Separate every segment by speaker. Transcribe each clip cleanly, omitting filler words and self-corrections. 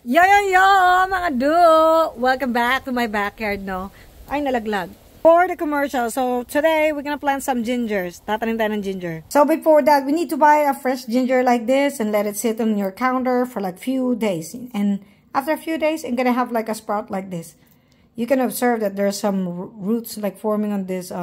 Speaker 1: Yo, yo, yo, mga do! Welcome back to my backyard, no? Ay, nalaglag. For the commercial, so today, we're gonna plant some gingers. Tatanim tayo ng ginger. So before that, we need to buy a fresh ginger like this and let it sit on your counter for like few days. And after a few days, it's gonna have like a sprout like this. You can observe that there's some roots like forming on this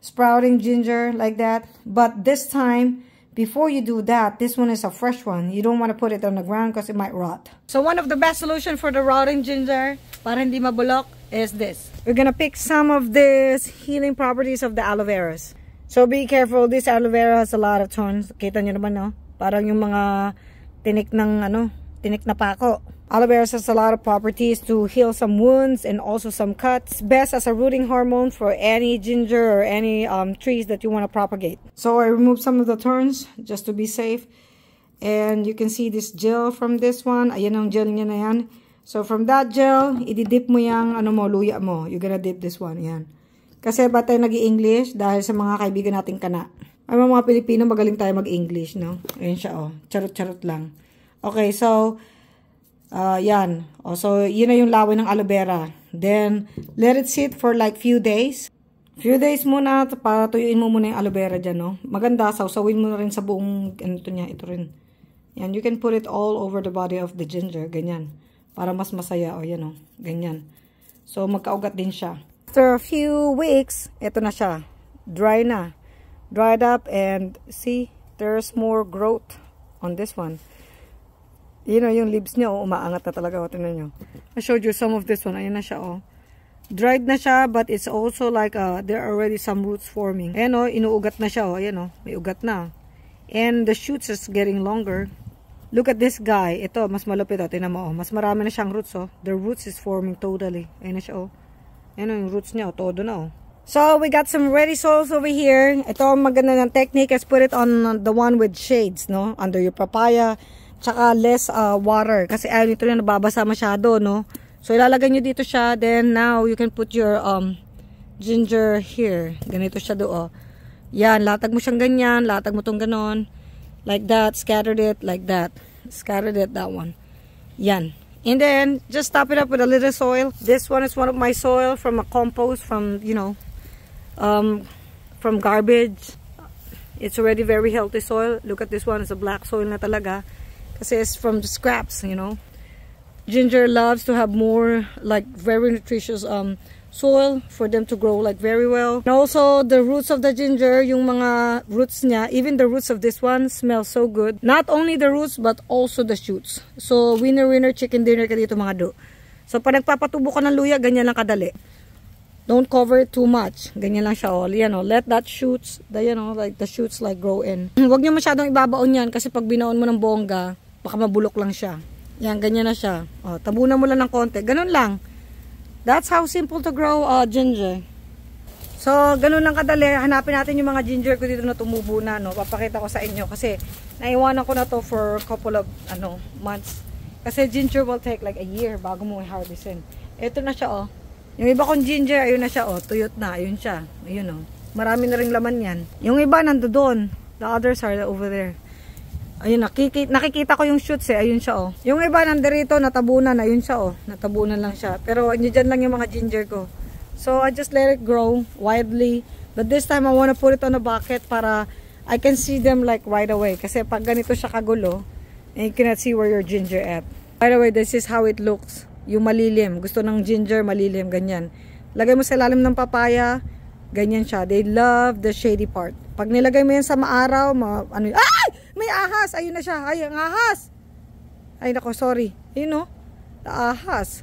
Speaker 1: sprouting ginger like that. But this time, before you do that, this one is a fresh one. You don't want to put it on the ground because it might rot. So one of the best solution for the rotting ginger, para hindi mabulok, is this. We're gonna pick some of this healing properties of the aloe veras. So be careful, this aloe vera has a lot of thorns. Kita nyo naman, no? Parang yung mga tinik ng, tinik na pako. Aloe vera has a lot of properties to heal some wounds and also some cuts. Best as a rooting hormone for any ginger or any trees that you want to propagate. So I removed some of the thorns just to be safe. And you can see this gel from this one. Ayan ang gel niya na yan. So from that gel, ididip mo yung luya mo. You're gonna dip this one. Ayan. Kasi ba tayo nag-i-English dahil sa mga kaibigan nating kana. Ay mga Pilipino, magaling tayo mag-English, no? Ayan siya, oh. Charot-charot lang. Okay, so yan. So, yun na yung laway ng aloe vera. Then, let it sit for like few days. Few days muna, patuyuin mo muna yung aloe vera dyan, no? Maganda, sawsawin mo na rin sa buong, ito rin. Yan, you can put it all over the body of the ginger, ganyan. Para mas masaya, o yan, o. Ganyan. So, magkaugat din siya. After a few weeks, ito na siya. Dry na. Dried up, and see, there's more growth on this one. Yung leaves niya, umaangat na talaga. Tingnan nyo. I showed you some of this one. Ayan na siya, oh. Dried na siya, but it's also like, there are already some roots forming. Ayan, oh, inuugat na siya, oh. Ayan, oh, may ugat na. And the shoots is getting longer. Look at this guy. Ito, mas malupit, oh. Tingnan mo, oh. Mas marami na siyang roots, oh. The roots is forming totally. Ayan na siya, oh. Ayan, oh, yung roots niya, oh. Todo na, oh. So, we got some ready soils over here. Ito, maganda ng technique is put it on the one with shades, no? Under your papaya. Tsaka less water. Kasi ayaw nito na nababasa masyado, no? So, ilalagay nyo dito siya. Then, now, you can put your ginger here. Ganito siya doon. Yan, latag mo siyang ganyan. Latag mo tong ganon. Like that. Scattered it like that. Scattered it, that one. Yan. And then, just top it up with a little soil. This one is one of my soil from a compost from, from garbage. It's already very healthy soil. Look at this one. It's a black soil na talaga. Kasi it's from the scraps, Ginger loves to have more, like, very nutritious soil for them to grow, like, very well. And also, the roots of the ginger, yung mga roots niya, even the roots of this one smell so good. Not only the roots, but also the shoots. So, winner, chicken dinner ka dito, mga do. So, pag nagpapatubo ka ng luya, ganyan lang kadali. Don't cover it too much. Ganyan lang siya, let that shoots, like the shoots like grow in. Huwag niyo masyadong ibabaon yan kasi pag binaon mo ng bongga, baka mabulok lang siya. Yan, ganyan na siya. O, tabunan mo lang ng konti. Ganun lang. That's how simple to grow ginger. So, ganun lang kadali. Hanapin natin yung mga ginger ko dito na tumubo na, no? Papakita ko sa inyo kasi naiwanan ko na to for a couple of months. Kasi ginger will take like a year bago mo i-harvestin. Ito na siya, oh. Yung iba kong ginger, ayun na siya, oh. Tuyot na, ayun siya. Ayun, oh. Marami na ring laman yan. Yung iba, nando doon. The others are over there. Ayun, nakikita ko yung shoots, eh. Ayun siya, oh. Yung iba, nandirito, natabunan. Ayun siya, oh. Natabunan lang siya. Pero, dyan lang yung mga ginger ko. So, I just let it grow widely. But this time, I wanna put it on a bucket para I can see them, like, right away. Kasi pag ganito siya kagulo, you cannot see where your ginger at. By the way, this is how it looks. Yung malilim. Gusto ng ginger, malilim, ganyan. Lagay mo sa ilalim ng papaya, ganyan siya. They love the shady part. Pag nilagay mo yan sa maaraw, ay! May ahas! Ayun na siya. Ay, ang ahas! Ay, nako, sorry. Ayun, no? The ahas.